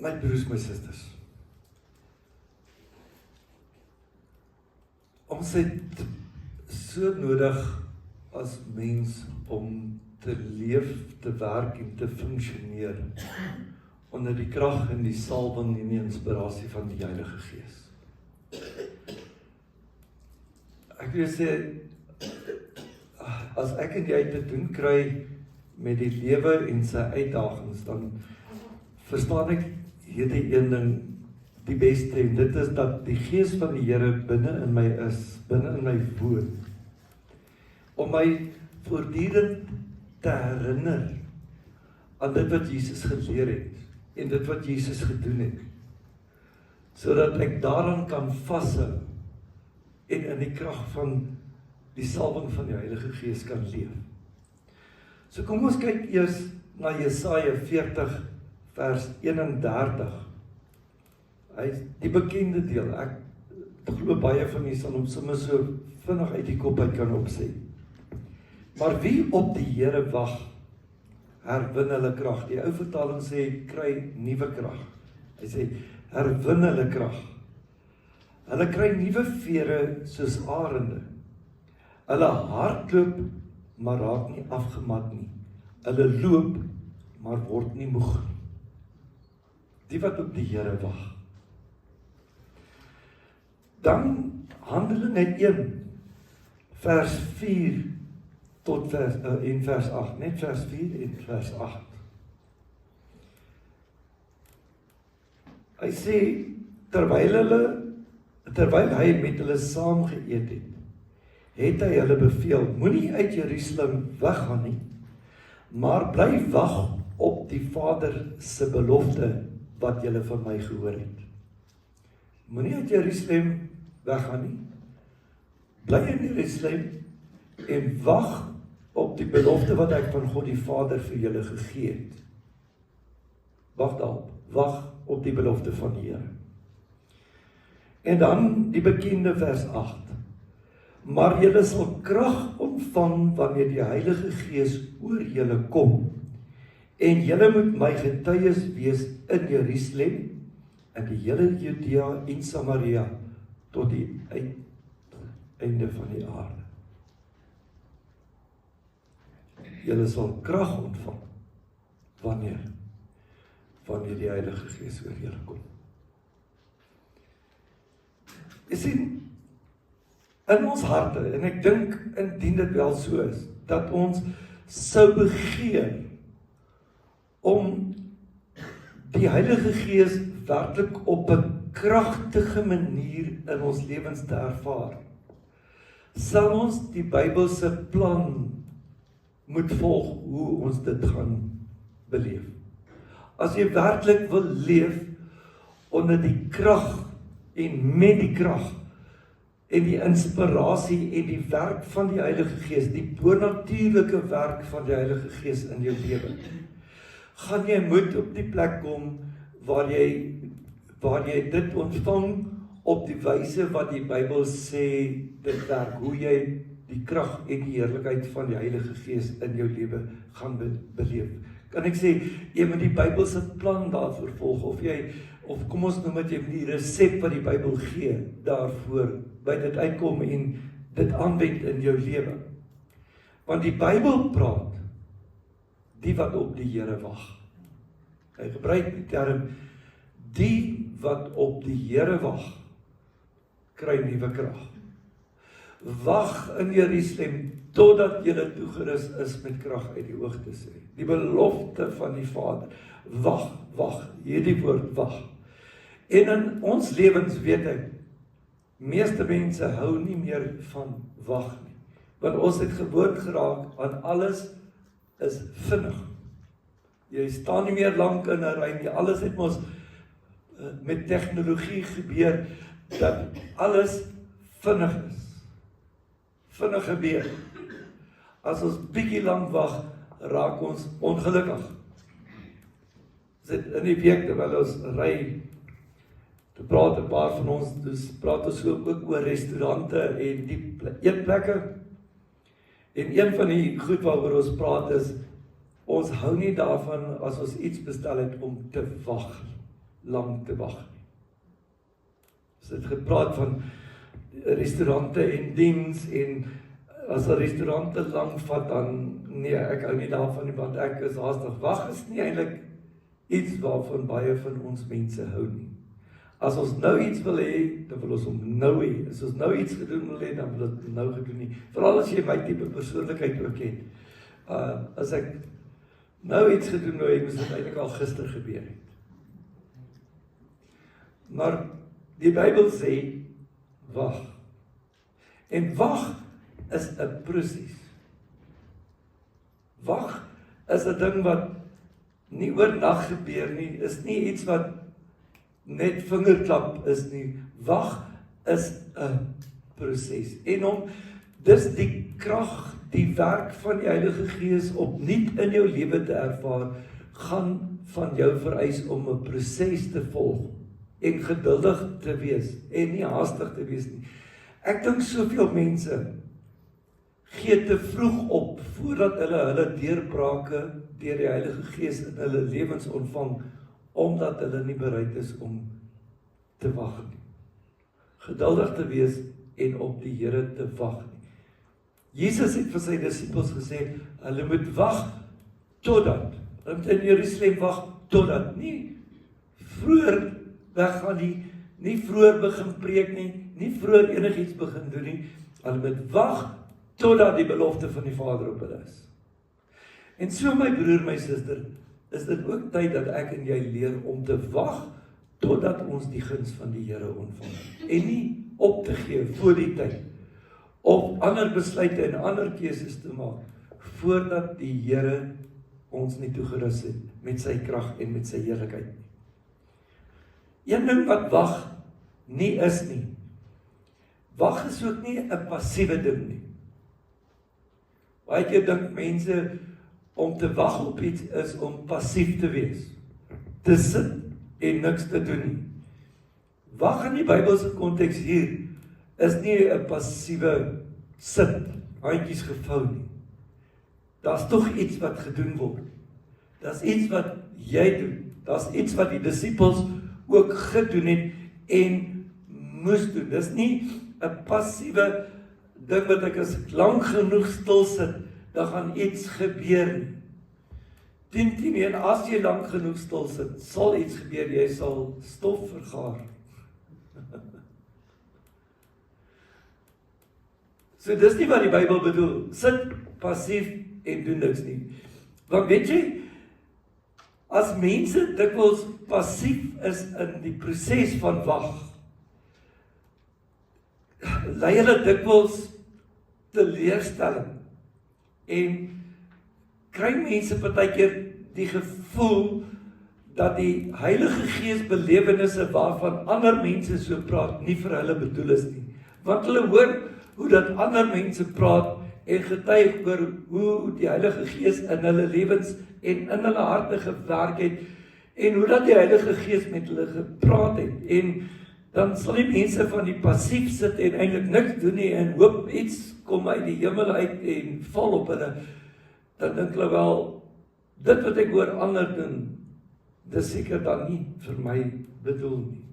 My broers, my susters, ons het so nodig as mens om te leef, te werk en te funksioneer onder die krag en die salwing en die inspirasie van die Heilige Gees. Ek wil sê, as ek en jy te doen kry met die lewe en sy uitdagings, dan verstaan ek hierdie een ding die beste, en dit is dat die Gees van die Here binne in my is, binne in my woon, om my voortdurend te herinner aan dit wat Jesus geleer het, en dit wat Jesus gedoen het, sodat ek daaraan kan vashou, en in die krag van die salwing van die Heilige Gees kan leef. So kom ons kyk eers na Jesaja 40 vers 31. Hy is die bekende deel. Ek glo baie van julle sal hom sommer so vinnig uit die kop uit kan opsê. Maar wie op die Here wag, herwin hulle krag. Die ou vertaling sê kry nuwe krag. Hy sê herwin hulle krag. Hulle kry nuwe vere soos arende. Hulle hardloop, maar raak nie afgemat nie. Hulle loop, maar word nie moeg nie. Die wat op die Here wag. Dan Handelinge 1 vers 4 tot en vers 8, net vers 4 en vers 8. Hy sê, terwyl hy met hulle saam geëet het hy hulle beveel, moenie uit Jerusalem weggaan nie, maar bly wag op die Vader se belofte wat julle van my gehoor het. Moenie uit Jerusalem weggaan nie, bly in Jerusalem en wag op die belofte wat ek van God die Vader vir julle gegee het. Wag daarop, wag op die belofte van die Here. En dan die bekende vers 8. Maar julle sal krag ontvang wanneer die Heilige Gees oor julle kom, en julle moet my getuies wees in Jerusalem, in die hele Judea en Samaria, tot die einde van die aarde. Julle sal krag ontvang, wanneer die Heilige Gees oor julle kom. Jy sien, in ons harte, en ek dink indien dit wel so is, dat ons sou begeer om die Heilige Gees werklik op 'n kragtige manier in ons lewens te ervaar, sal ons die Bybelse plan moet volg hoe ons dit gaan beleef. As jy werklik wil leef onder die krag en met die krag en die inspirasie en die werk van die Heilige Gees, die bonatuurlike werk van die Heilige Gees in jou lewe, gaan jy moet op die plek kom waar jy dit ontvang op die wyse wat die Bybel sê dit werk, hoe jy die krag en die heerlikheid van die Heilige Gees in jou lewe gaan beleef. Kan ek sê, jy moet die Bybelse plan daarvoor volg, of kom ons noem dit, jy moet die resep wat die Bybel gee daarvoor, by dit uitkom en dit aanwend in jou lewe. Want die Bybel praat, die wat op die Here wag. Hy gebruik die term, die wat op die Here wag, kry nuwe krag. Wag in Jerusalem, totdat julle toegerus is met krag uit die hoogte sê. Die belofte van die Vader. Wag, hierdie woord wag. En in ons lewens weet ek, meeste mense hou nie meer van wag nie. Want ons het gewoond geraak aan alles is vinnig. Jy staan nie meer lank in 'n ry nie. Alles het mos met tegnologie gebeur, dat alles vinnig is. Vinnig gebeur. As ons bietjie lank wag, raak ons ongelukkig. Sit in die week terwyl ons ry, toe praat 'n paar van ons, dus praat ons ook oor restaurante en die eetplekke. En een van die goed waaroor ons praat is, ons hou nie daarvan as ons iets bestel het om te wag. lang te wag nie. Ons het gepraat van restaurante en diens en as 'n restaurant te lank vat, dan nee, ek hou nie daarvan nie, want ek is haastig. Wag is nie eintlik iets waarvan baie van ons mense hou nie. As ons nou iets wil hê, dan wil ons hom nou hê. As ons nou iets gedoen wil hê, dan wil ons nou gedoen nie. Veral as jy my tipe persoonlikheid ook het. As ek nou iets gedoen wil hê, moes dit eintlik al gister gebeur het. Maar die Bybel sê, wag. En wag is 'n proses. Wag is 'n ding wat nie oornag gebeur nie, is nie iets wat net vingerklap is nie. Wag is 'n proses. En dis die krag, die werk van die Heilige Gees opnuut in jou lewe te ervaar, gaan van jou vereis om 'n proses te volg en geduldig te wees en nie haastig te wees nie. Ek dink soveel mense gee te vroeg op voordat hulle deurbrake deur die Heilige Gees in hulle lewens ontvang, omdat hulle nie bereid is om te wag nie. Geduldig te wees en op die Here te wag nie. Jesus het vir sy disippels gesê, hulle moet wag totdat, hulle moet in Jerusalem wag totdat, nie vroeër weggaan nie vroeër begin preek nie vroeër enigiets begin doen nie, hulle moet wag totdat die belofte van die Vader op hulle is. En so my broer, my suster, is dit ook tyd dat ek en jy leer om te wag totdat ons die guns van die Here ontvang. En nie op te gee voor die tyd, of ander besluite en ander keuses te maak, voordat die Here ons nie toegerus het met sy krag en met sy heerlikheid nie. Een ding wat wag nie is nie. Wag is ook nie 'n passiewe ding nie. Baie keer dink mense om te wag op iets is om passief te wees, te sit en niks te doen nie. Wag in die Bybelse konteks hier is nie 'n passiewe sit, handjies gevou nie. Daar's tog iets wat gedoen word. Daar's iets wat jy doen. Daar's iets wat die disippels ook gedoen het en moes doen. Dis nie 'n passiewe ding wat ek as lank genoeg stil sit, dan gaan iets gebeur nie. 10 en as jy lank genoeg stil sit, sal iets gebeur, jy sal stof vergaar. So dis nie wat die Bybel bedoel, sit passief en doen niks nie. Want weet jy, as mense dikwels passief is in die proses van wag, lei hulle dikwels teleurstelling en kry mense partykeer die gevoel dat die Heilige Gees belewennisse waarvan ander mense so praat nie vir hulle bedoel is nie. Want hulle hoor hoe dat ander mense praat en getuig oor hoe die Heilige Gees in hulle lewens en in hulle harte gewerk het en hoe dat die Heilige Gees met hulle gepraat het. En dan sal die mense van die passief sit en eintlik niks doen nie en hoop iets kom uit die hemel uit en val op hulle. Dan dink hulle wel, dit wat ek hoor ander doen, dis seker dan nie vir my bedoel nie.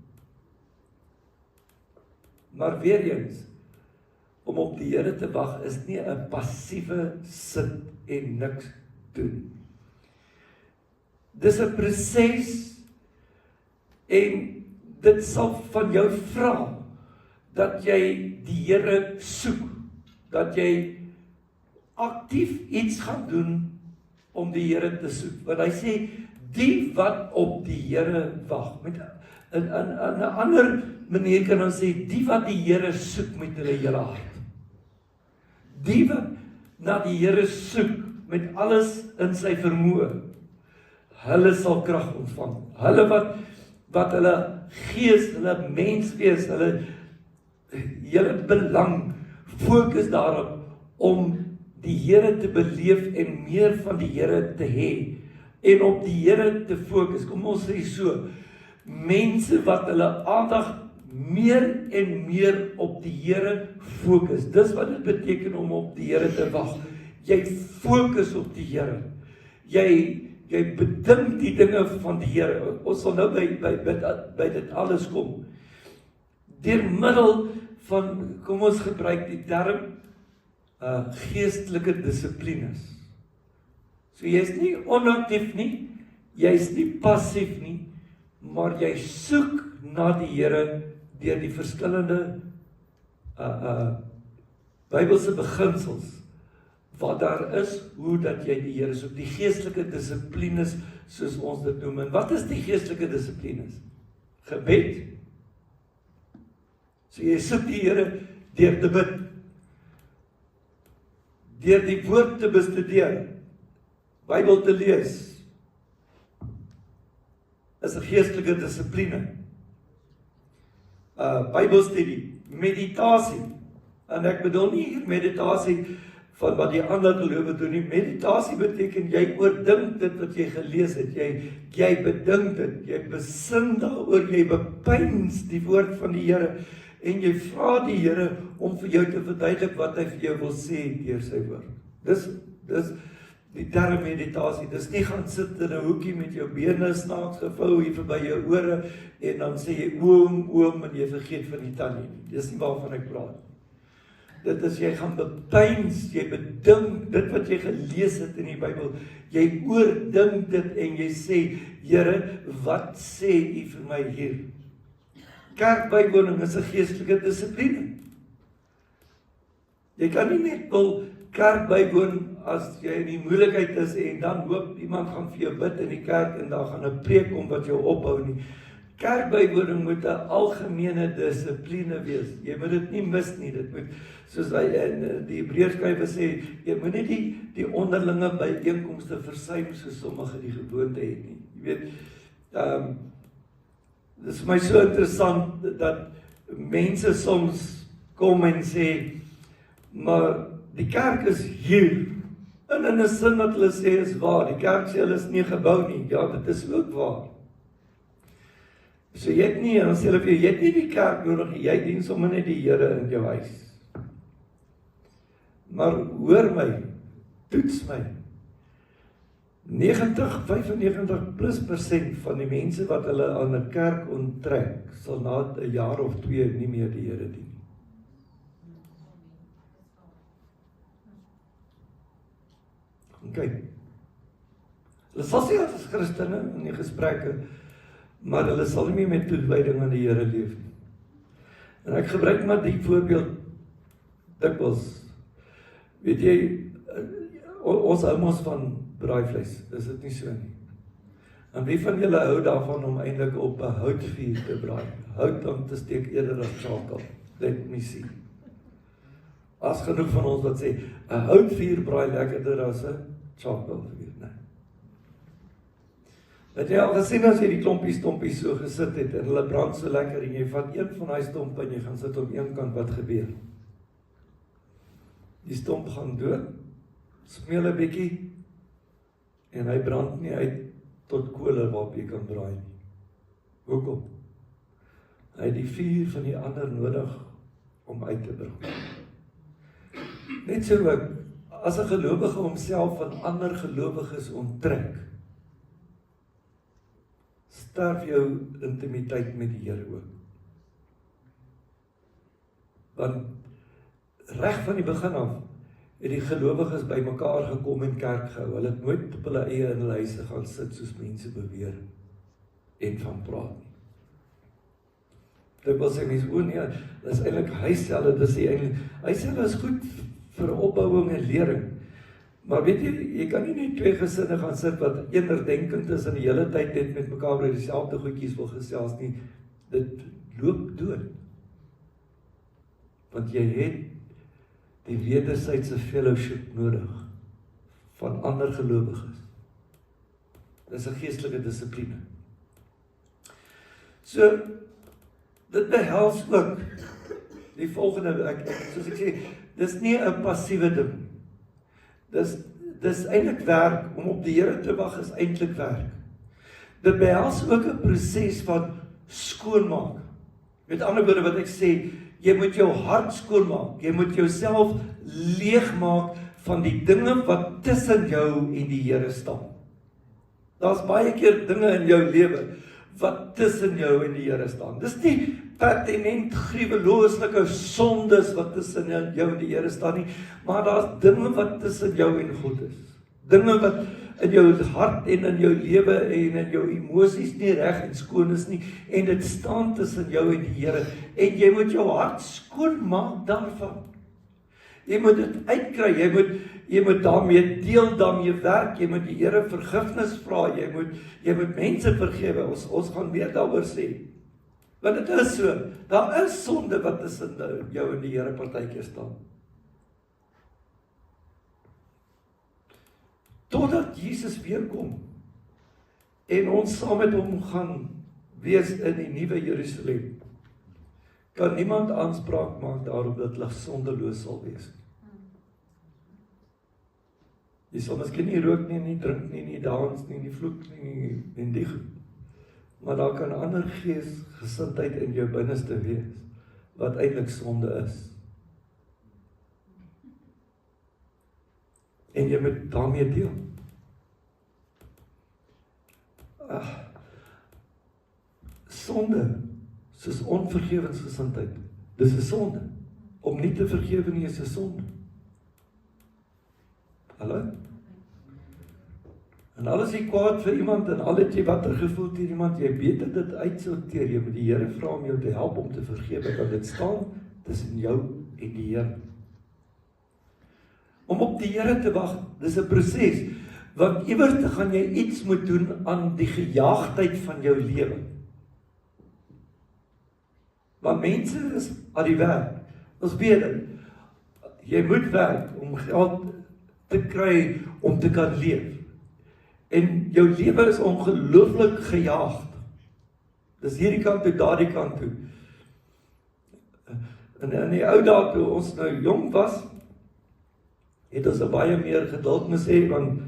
Maar weer eens, om op die Here te wag is nie 'n passiewe sit en niks doen. Dis 'n proses en dit sal van jou vra dat jy die Here soek, dat jy aktief iets gaan doen om die Here te soek. Want hy sê, die wat op die Here wag. Met 'n ander manier kan ons sê, die wat die Here soek met hulle hele hart. Die wat na die Here soek met alles in sy vermoë, hulle sal krag ontvang. Hulle wat hulle gees, hulle menswees, hulle hele belang fokus daarop om die Here te beleef en meer van die Here te hê en op die Here te fokus. Kom ons sê so, mense wat hulle aandag meer en meer op die Here fokus. Dis wat dit beteken om op die Here te wag. Jy fokus op die Here. Jy jy bedink die dinge van die Here. Ons sal nou by dit alles kom. Deur middel van, kom ons gebruik die term, geestelike dissiplines. So jy is nie onaktief nie, jy is nie passief nie, maar jy soek na die Here deur die verskillende Bybelse beginsels wat daar is, hoe dat jy die Here soek, die geestelike dissiplines soos ons dit noem. En wat is die geestelike dissiplines? Gebed. So jy soek die Here deur te bid, deur die woord te bestudeer, Bybel te lees, is 'n geestelike dissipline. Bybelstudie, meditasie, en ek bedoel nie hier meditasie van wat die ander gelowe doen nie. Meditasie beteken jy oordink dit wat jy gelees het, jy bedink dit, jy besin daaroor, jy bepeins die woord van die Here, en jy vra die Here om vir jou te verduidelik wat hy vir jou wil sê deur sy woord. Dis die term meditasie. Dis nie gaan sit in 'n hoekie met jou bene snaaks gevou hier verby jou ore en dan sê jy oom en jy vergeet van die tannie nie. Dis nie waarvan ek praat. Dit is jy gaan bepeins, jy bedink dit wat jy gelees het in die Bybel. Jy oordink dit en jy sê, Here, wat sê U vir my hier? Kerkbywoning is 'n geestelike dissipline. Jy kan nie net wil kerk bywoon as jy in die moeilikheid is en dan hoop iemand gaan vir jou bid in die kerk en daar gaan 'n preek kom wat jou ophou nie. Kerkbywoning moet 'n algemene dissipline wees. Jy moet dit nie mis nie. Dit moet, soos hy in die Hebreërskrywer sê, jy moet nie die onderlinge byeenkomste versuim soos sommige die gewoonte het nie. Jy weet, dit is vir my so interessant dat mense soms kom en sê, maar die kerk is hier. En in 'n sin wat hulle sê is waar. Die kerk sê hulle is nie gebou nie. Ja, dit is ook waar. So jy het nie, dan sê hulle vir jou, jy het nie die kerk nodig, jy dien sommer net die Here in jou huis. Maar hoor my, toets my. 95% van die mense wat hulle aan 'n kerk onttrek, sal na 'n jaar of 2 nie meer die Here dien. Kyk, hulle sal sê as Christene in die gesprekke, maar hulle sal nie meer met toewyding aan die Here leef nie. En ek gebruik maar die voorbeeld dikwels. Weet jy, ons hou mos van braaivleis, is dit nie so nie? En wie van julle hou daarvan om eintlik op 'n houtvuur te braai? Hout om te steek eerder as charcoal. Let me see. As genoeg van ons wat sê, 'n houtvuur braai lekkerder as 'n charcoal vuur, né? Het jy al gesien as jy die klompies stompies so gesit het en hulle brand so lekker en jy vat een van daai stompe en jy gaan sit op een kant, wat gebeur? Die stomp gaan dood, smeel 'n bietjie en hy brand nie uit tot kolle waarop jy kan braai nie. Hoekom? Hy het die vuur van die ander nodig om uit te brand. Net so ook, as 'n gelowige homself van ander gelowiges onttrek, sterf jou intimiteit met die Here ook. Want reg van die begin af het die gelowiges by mekaar gekom en kerk gehou. Hulle het nooit op hulle eie in hulle huise gaan sit soos mense beweer en van praat nie. Dit wil sê mense, nee, dis eintlik huiselle, dis eintlik huiselle is goed vir opbouing en lering. Maar weet jy kan nie net twee gesinne gaan sit wat eenerdenkend is en die hele tyd net met mekaar oor dieselfde goedjies wil gesels nie. Dit loop dood. Want jy het die wederwysige fellowship nodig van ander gelowiges. Dis 'n geestelike dissipline. So dit behels ook die volgende, soos ek sê, dis nie 'n passiewe ding. Dis eintlik werk, om op die Here te wag is eintlik werk. Dit behels ook 'n proses van skoonmaak. Met ander woorde wat ek sê, jy moet jou hart skoonmaak, jy moet jouself leegmaak van die dinge wat tussen jou en die Here staan. Daar's baie keer dinge in jou lewe wat tussen jou en die Here staan. Dis nie pertinent gruwelooslike sondes wat tussen jou en die Here staan nie, maar daar's dinge wat tussen jou en God is. Dinge wat in jou hart en in jou lewe en in jou emosies nie reg en skoon is nie, en dit staan tussen jou en die Here, en jy moet jou hart skoon maak daarvan. Jy moet dit uitkry, jy moet daarmee deel, daarmee werk, jy moet die Here vergifnis vra, jy moet mense vergewe, ons gaan meer daaroor sê. Want dit is so, daar is sonde wat tussen jou en die Here partykeer staan. Totdat Jesus weer kom, en ons saam met hom gaan wees in die nuwe Jerusalem, kan niemand aanspraak maak daarop dat hulle sondeloos sal wees. Jy sal miskien nie rook nie drink nie dans nie vloek nie, en die goed. Maar daar kan 'n ander gesindheid in jou binneste wees, wat eintlik sonde is. En jy moet daarmee deel. Sonde, soos onvergewensgesindheid, dis 'n sonde. Om nie te vergewe nie is 'n sonde. Hallo? En al is jy kwaad vir iemand, en al het jy watter gevoel teen iemand, jy beter dit uitsorteer, jy moet die Here vra om jou te help om te vergewe, want dit staan tussen jou en die Here. Om op die Here te wag, dis 'n proses, want iewers gaan jy iets moet doen aan die gejaagdheid van jou lewe. Want mense is aan die werk, ons weet dit, jy moet werk om geld te kry om te kan leef. En jou lewe is ongelooflik gejaagd. Dis hierdie kant toe, daardie kant toe. En in die ou dae toe ons nou jong was, het ons baie meer geduld moet hê, want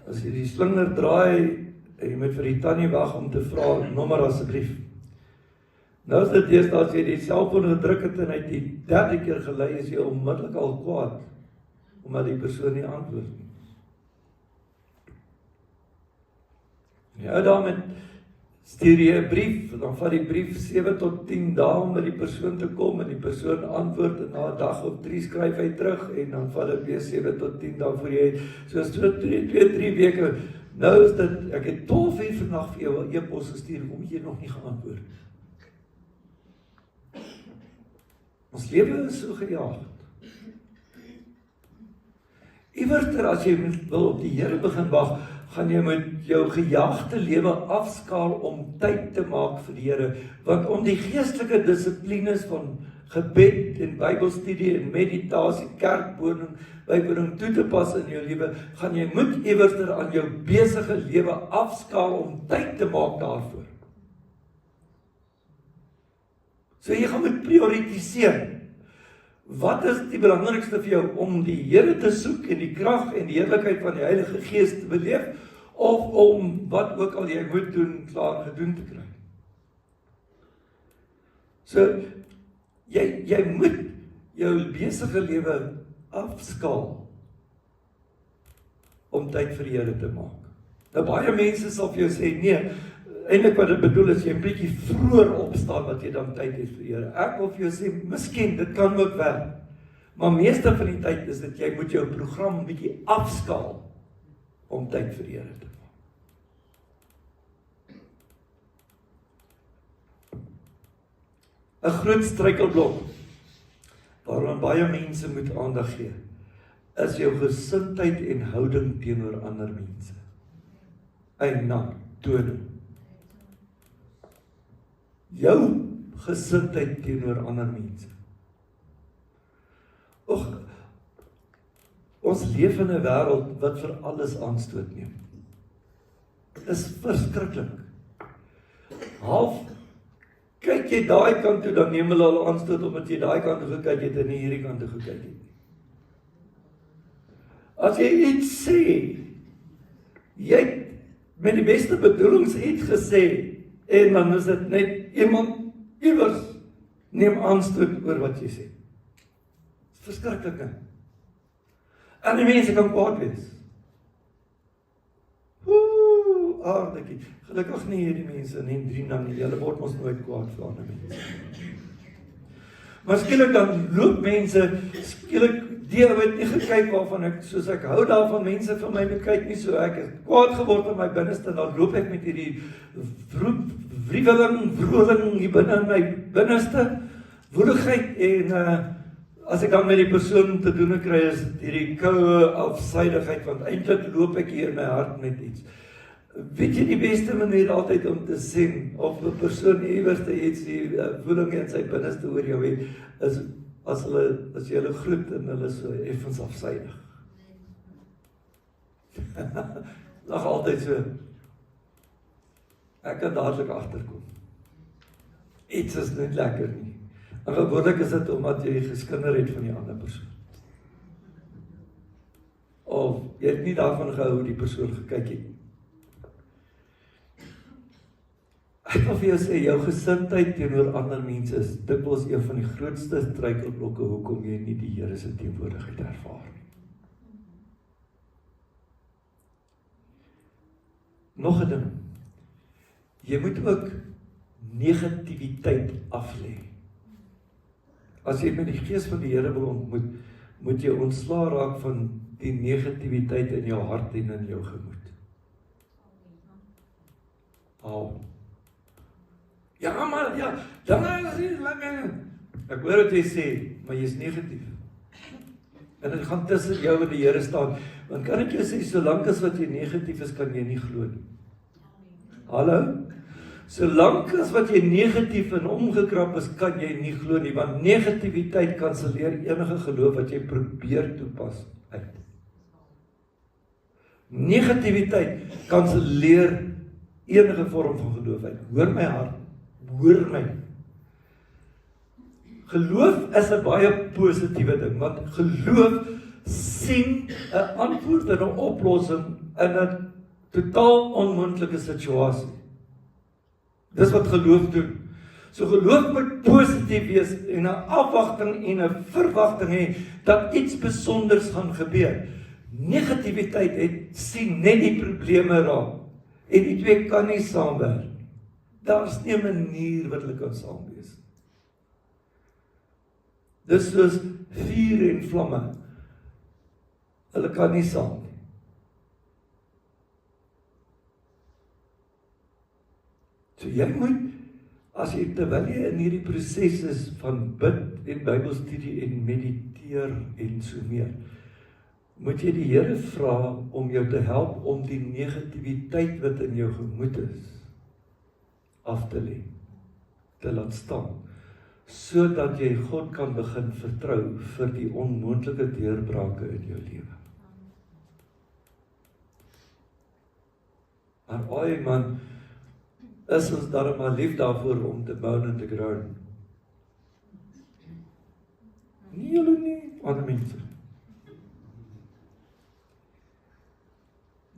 as jy die slinger draai, en jy moet vir die tannie wag om te vra, nommer asseblief. Nou is dit deesdae as jy die selfoon gedruk het en hy het die 3de keer gelei, is jy onmiddellik al kwaad, omdat die persoon nie antwoord nie. Ja, dan stuur jy 'n brief, dan vat die brief 7 tot 10 dae om by die persoon te kom, en die persoon antwoord, en na 'n dag of 3 skryf hy terug, en dan vat dit weer 7 tot 10 dae voor jy, so 2-3 weke, nou is dit, ek het 12 uur vannag vir jou 'n e-pos gestuur, hoekom het jy nog nie geantwoord? Ons lewe is so gejaagd. Iewerster as jy wil op die Here begin wag, gaan jy met jou gejaagde lewe afskaal om tyd te maak vir die Here, want om die geestelike dissiplines van gebed en Bybelstudie en meditasie, kerkwoning toe te pas in jou lewe, gaan jy moet iewerster aan jou besige lewe afskaal om tyd te maak daarvoor. So jy gaan moet prioritiseer. Wat is die belangrikste vir jou, om die Here te soek en die krag en die heerlikheid van die Heilige Gees te beleef, of om wat ook al jy moet doen, klaar gedoen te kry? So, jy moet jou besige lewe afskaal om tyd vir die Here te maak. Nou baie mense sal vir jou sê, nee, eintlik wat dit bedoel is, jy 'n bietjie vroeër opstaan, wat jy dan tyd het vir die Here. Ek wil vir jou sê, miskien, dit kan ook werk, maar meeste van die tyd is dit, jy moet jou program 'n bietjie afskaal, om tyd vir die Here te maak. 'n Groot struikelblok, waaraan baie mense moet aandag gee, is jou gesindheid en houding teenoor ander mense. Eina, toon. Jou gesindheid teenoor ander mense. Ons leef in 'n wêreld wat vir alles aanstoot neem. Dit is verskriklik. Half kyk jy daai kant toe, dan neem hulle al aanstoot omdat jy daai kant toe gekyk het en nie hierdie kant toe gekyk het. As jy iets sê, jy het met die beste bedoelings iets gesê, en dan is dit net iemand iewers neem aanstoot oor wat jy sê. Dit is verskriklik. En die mense kan kwaad wees. aardig. Gelukkig nie hierdie mense nie, drie na nie, hulle word ons nooit kwaad vir ander mense. Maar skielik dan loop mense, skielik, die ou het nie gekyk waarvan ek, soos ek hou daarvan, mense vir my moet kyk nie so, ek is kwaad geword in my binneste, dan loop ek met hierdie vroeling hier binne in my binneste, woeligheid en as ek dan met die persoon te doen kry, is hierdie koue afsydigheid, want eintlik loop ek hier in my hart met iets. Weet jy die beste manier altyd om te sien, of 'n persoon iewers iets die woeling in sy binneste oor jou het, is as jy hulle groet en hulle so effens afsydig. Nog altyd so. Ek kan dadelik agterkom. Iets is net lekker nie. En gewoonlik is dit omdat jy geskinder het van die ander persoon. Of jy het nie daarvan gehou hoe die persoon gekyk het. Ek wil vir jou sê, jou gesindheid teenoor ander mense is dikwels een van die grootste struikelblokke hoekom jy nie die Here se teenwoordigheid ervaar nie. Nog 'n ding. Jy moet ook negativiteit aflê. As jy met die Gees van die Here wil ontmoet, moet jy ontslaa raak van die negativiteit in jou hart en in jou gemoed. Ja, maar, ja, dan is dit lekker. Ek hoor wat jy sê, maar jy is negatief. En dit gaan tussen jou en die Here staan. Want kan ek jou sê, solank as wat jy negatief is, kan jy nie glo nie. Hallo? Solank as wat jy negatief en omgekrap is, kan jy nie glo nie, want negativiteit kanselleer enige geloof wat jy probeer toepas uit. Negativiteit kanselleer enige vorm van geloof uit. Hoor my hart, hoor my. Geloof is 'n baie positiewe ding, want geloof sien 'n antwoord en 'n oplossing in 'n totaal onmoontlike situasie. Dis wat geloof doen. So geloof moet positief wees en 'n afwagting en 'n verwagting hê dat iets besonders gaan gebeur. Negativiteit sien net die probleme raak en die twee kan nie saamwerk. Daar's nie 'n manier wat hulle kan saam wees. Dis soos vuur en vlamme. Hulle kan nie saam nie. So jy moet, as jy terwyl jy in hierdie proses is van bid en Bybelstudie en mediteer en so meer, moet jy die Here vra om jou te help om die negativiteit wat in jou gemoed is, af te lê, te laat staan, sodat jy God kan begin vertrou vir die onmoontlike deurbrake in jou lewe. Maar man, is ons daarom maar lief daarvoor om te moan en te groan. Nie julle nie, ander mense.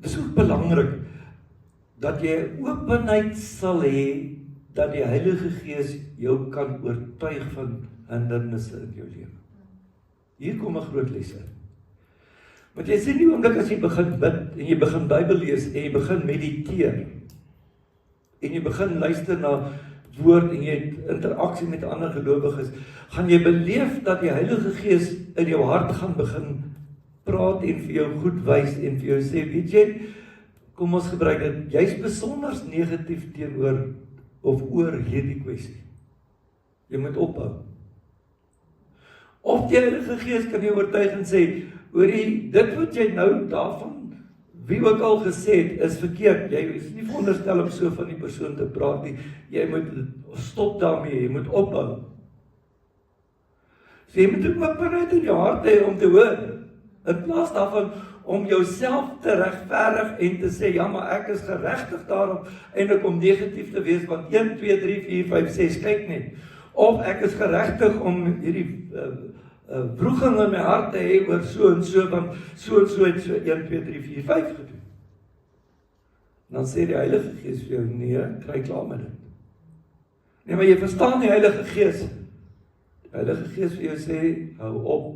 Dit is ook belangrik dat jy openheid sal hê dat die Heilige Gees jou kan oortuig van hindernisse in jou lewe. Hier kom 'n groot les in. Want jy sien nie oomblik as jy begin bid en jy begin Bybel lees en jy begin mediteer en jy begin luister na woord en jy het interaksie met ander gelowiges, gaan jy beleef dat die Heilige Gees in jou hart gaan begin praat en vir jou goed wys en vir jou sê, weet jy, kom ons gebruik dit, jy's besonder negatief teenoor of oor hierdie kwessie. Jy moet ophou. Of die Heilige Gees kan jou oortuig en sê, hoorie, dit wat jy nou daarvan, wie ook al gesê het, is verkeerd. Jy is nie veronderstel om so van die persoon te praat nie. Jy moet stop daarmee, jy moet ophou. So jy moet ook openheid in jou hart hê om te hoor. In plaas daarvan om jouself te regverdig en te sê, ja, maar ek is geregtig daarop eintlik om negatief te wees, want 1, 2, 3, 4, 5, 6, kyk net. Of ek is geregtig om hierdie wroging in my hart te hê oor so en so, want so en so het so 1, 2, 3, 4, 5 gedoen. Dan sê die Heilige Gees vir jou, nee, kry klaar met dit. Nee, maar jy verstaan die Heilige Gees. Die Heilige Gees vir jou sê, hou op.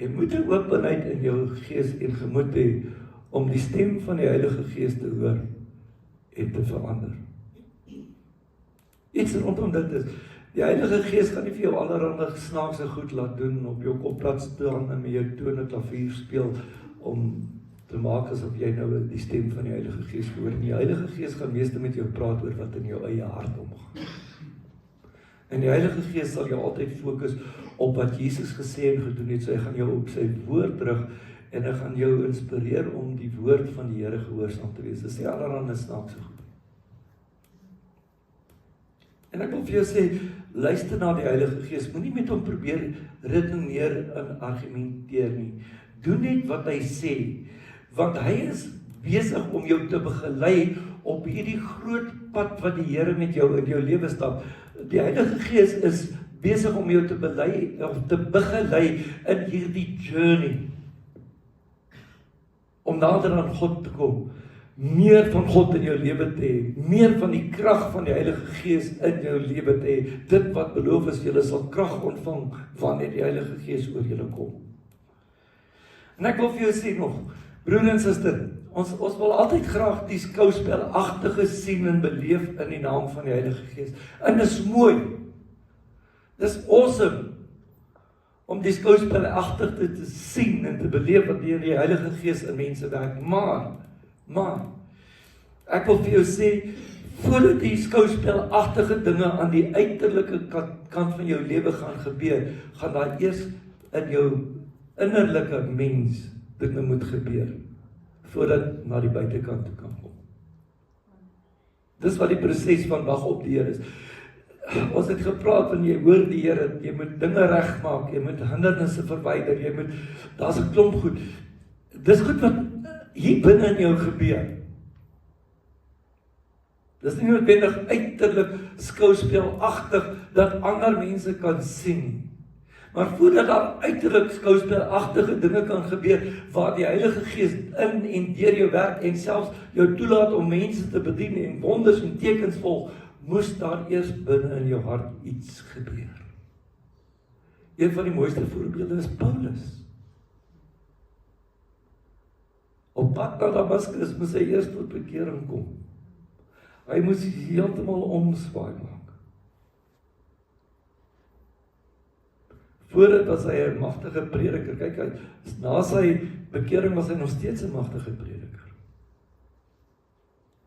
Jy moet 'n openheid in jou gees en gemoed hê om die stem van die Heilige Gees te hoor en te verander. Iets rondom dit is, die Heilige Gees gaan nie vir jou allerhande snaakse goed laat doen, op jou kop laat staan en met jou tone klavier speel, om te maak asof jy nou die stem van die Heilige Gees hoor. Die Heilige Gees gaan meeste met jou praat oor wat in jou eie hart omgaan. En die Heilige Gees sal jou altyd fokus op wat Jesus gesê en gedoen het, so hy gaan jou op sy woord terug, en hy gaan jou inspireer om die woord van die Here gehoorsaam te wees. Dis nie allerhande snaakse goed. En ek wil vir jou sê, luister na die Heilige Gees, moenie met hom probeer redeneer en argumenteer nie. Doen net wat hy sê, want hy is besig om jou te begelei op hierdie groot pad wat die Here met jou in jou lewe stap. Die Heilige Gees is besig om jou te begelei in hierdie journey, om nader aan God te kom, meer van God in jou lewe te hê, meer van die krag van die Heilige Gees in jou lewe te hê. Dit wat beloof is, julle sal krag ontvang wanneer die Heilige Gees oor julle kom. En ek wil vir jou sê nog, broer en suster, ons wil altyd graag die skouspelagtige sien en beleef in die naam van die Heilige Gees. En dis mooi. Dis awesome om die skouspelagtige te sien en te beleef wat deur die Heilige Gees in mense werk. Maar, ek wil vir jou sê, voordat die skouspelagtige dinge aan die uiterlike kant van jou lewe gaan gebeur, gaan daar eers in jou innerlike mens dinge moet gebeur, voordat na die buitekant toe kan kom. Dis wat die proses van wag op die Here is. Ons het gepraat van jy hoor die Here, jy moet dinge regmaak, jy moet hindernisse verwyder, daar's 'n klomp goed. Dis goed wat hier binne in jou gebeur. Dis nie noodwendig uiterlik skouspelagtig dat ander mense kan sien nie. Maar voordat daar uiterlik skouspelagtige dinge kan gebeur, waar die Heilige Gees in en deur jou werk en selfs jou toelaat om mense te bedien en wonders en tekens volg, moes daar eers binne in jou hart iets gebeur. Een van die mooiste voorbeelde is Paulus. Op pad na Damaskus moes hy eers tot bekering kom. Hy moes heeltemal omswaai maak. Voordat was hy 'n magtige prediker. Kyk, na sy bekering was hy nog steeds 'n magtige prediker.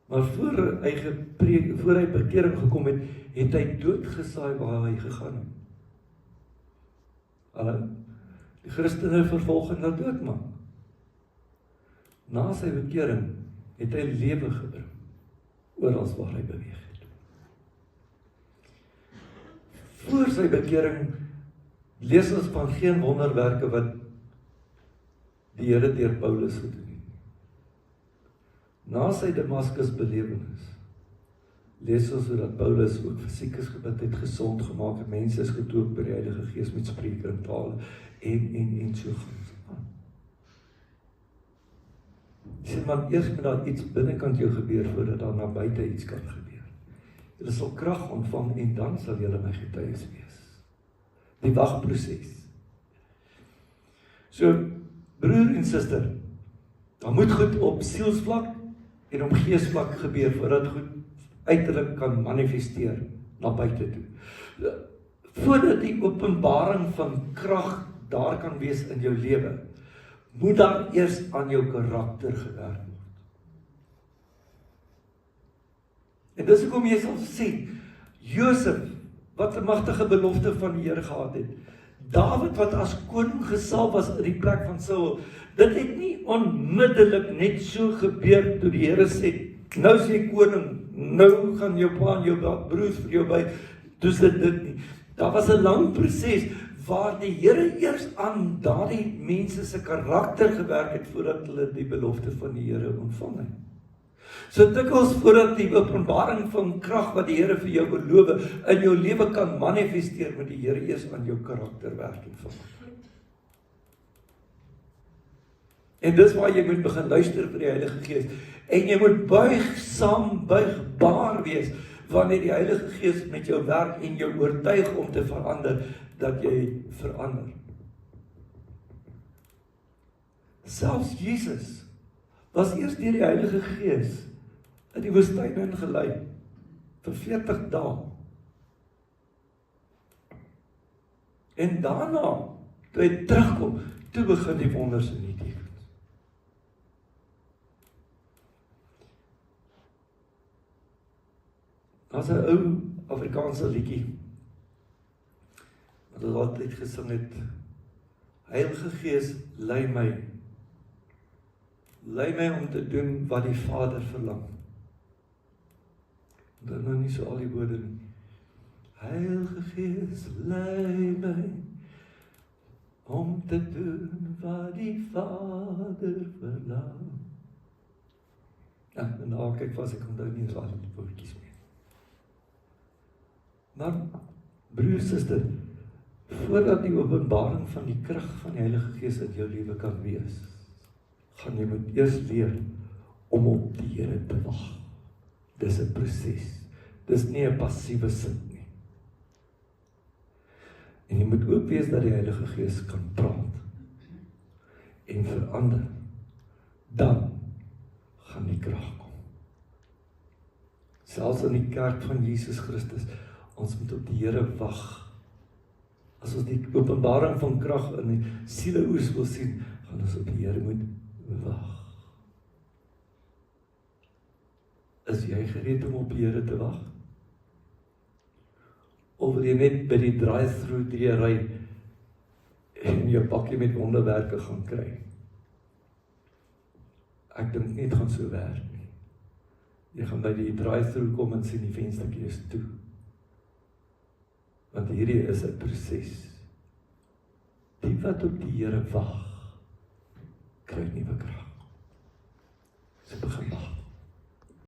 Maar voor hy bekering gekom het, het hy doodgesaai waar hy gegaan het. Alle die Christene vervolg en dan doodmaak. Na sy bekering het hy lewe gebring oral waar hy beweeg het. Voor sy bekering lees ons van geen wonderwerke wat die Here deur Paulus gedoen het. Na sy Damaskus belewenis lees ons dat Paulus ook fisiekes gebid het, gesond gemaak het, mense is gedoop by die Heilige Gees met spreuke en tale en so gaan. Sê maar, eers moet daar iets binnekant jou gebeur voordat daar na buite iets kan gebeur. Julle sal krag ontvang en dan sal julle my getuies wees. Die wagproses. So, broer en suster, dan moet goed op sielsvlak en op geesvlak gebeur voordat goed uiterlik kan manifesteer na buite toe. Voordat die openbaring van krag daar kan wees in jou lewe, moet dan eers aan jou karakter gewerk word. En dis hoekom jy sal sien, Josef, wat 'n magtige belofte van die Here gehad het, Dawid wat as koning gesalf was in die plek van Saul, dit het nie onmiddellik net so gebeur toe die Here sê, nou is jy koning, nou gaan jou pa en jou broers vir jou by, dus dit nie. Daar was 'n lang proses, waar die Here eers aan daardie mense se karakter gewerk het, voordat hulle die belofte van die Here ontvang het. So dikwels voordat die openbaring van krag wat die Here vir jou beloof in jou lewe kan manifesteer, moet die Here eers aan jou karakter werk en vang. En dis waar jy moet begin luister vir die Heilige Gees. En jy moet buigbaar wees, wanneer die Heilige Gees met jou werk en jou oortuig om te verander, dat jy verander. Selfs Jesus was eers deur die Heilige Gees in die woestyn ingelei vir 40 dae. En daarna, toe hy terugkom, toe begin die wonders en die tekens. Daar's 'n ou Afrikaanse liedjie wat ons altyd gesing het. Heilige Gees, lei my om te doen wat die Vader verlang. Dit nou nie so al die woorde nie. Heilige Gees, lei my om te doen wat die Vader verlang. Ja, en nou kyk vas, ek onthou nie eens al die woordjies meer. Maar, broer, suster, voordat die openbaring van die krag van die Heilige Gees in jou lewe kan wees, gaan jy moet eers leer om op die Here te wag. Dis 'n proses. Dis nie 'n passiewe sin nie. En jy moet ook weet dat die Heilige Gees kan praat en verander. Dan gaan die krag kom. Selfs in die kerk van Jesus Christus, ons moet op die Here wag. As ons die openbaring van krag in die sieleoes wil sien, gaan ons op die Here moet wag. Is jy gereed om op die Here te wag? Of wil jy net by die drive-thru ry en jou pakkie met wonderwerke gaan kry? Ek dink nie dit gaan so werk nie. Jy gaan by die drive-thru kom en sien die venstertjie is toe. Want hierdie is 'n proses. Die wat op die Here wag, kry nuwe krag. So begin wag.